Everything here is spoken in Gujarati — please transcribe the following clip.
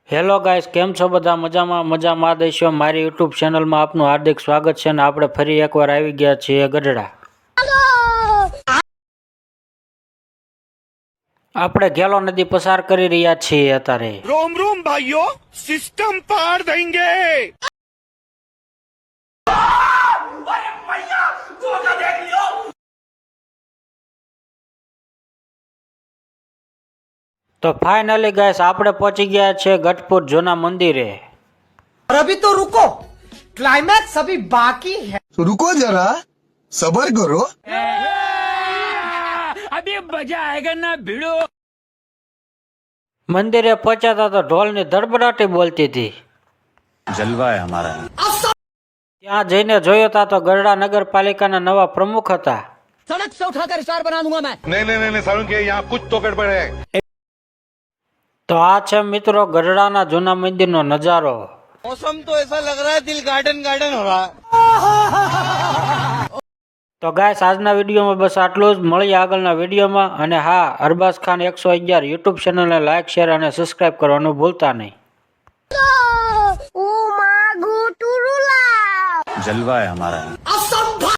હેલો ગાઈસ, કેમ છો બધા? મજામાં દેશો. મારી યુટ્યુબ ચેનલમાં આપનું હાર્દિક સ્વાગત છે અને આપણે ફરી એકવાર આવી ગયા છીએ ગઢડા. આપણે ગેલો નદી પસાર કરી રહ્યા છીએ અત્યારે. रोम रोम भाइयों, सिस्टम पार देंगे। તો ફાઇનલી ગાઈસ આપણે પહોંચી ગયા છે ગઢપુર જૂના મંદિરે. और अभी तो रुको, क्लाइमैक्स अभी बाकी है। तो रुको जरा, सबर करो। अभी मजा आएगा ना भिड़ो। મંદિરે પહોંચ્યા હતા તો ઢોલની ધડબડાટી બોલતી હતી. जलवा है हमारा। ત્યાં જઈને જોયો તા તો ગઢડા નગરપાલિકાના નવા પ્રમુખ હતા. सड़क से उठाकर स्टार बना दूंगा मैं। नहीं सारुण के यहाँ कुछ तो गड़बड़ है। તો આ છે મિત્રો ગઢડાના જૂના મંદિરનો નજારો. मौसम तो ऐसा लग रहा है दिल गार्डन गार्डन हो रहा है। તો ગાઈસ આજના વિડીયોમાં બસ આટલું જ. મળીએ આગળના વિડીયોમાં. અને હા, અરબાઝ ખાન 111 યુટ્યુબ ચેનલને લાઈક, શેર અને સબસ્ક્રાઇબ કરવાનું ભૂલતા નહીં. जलवा है हमारा।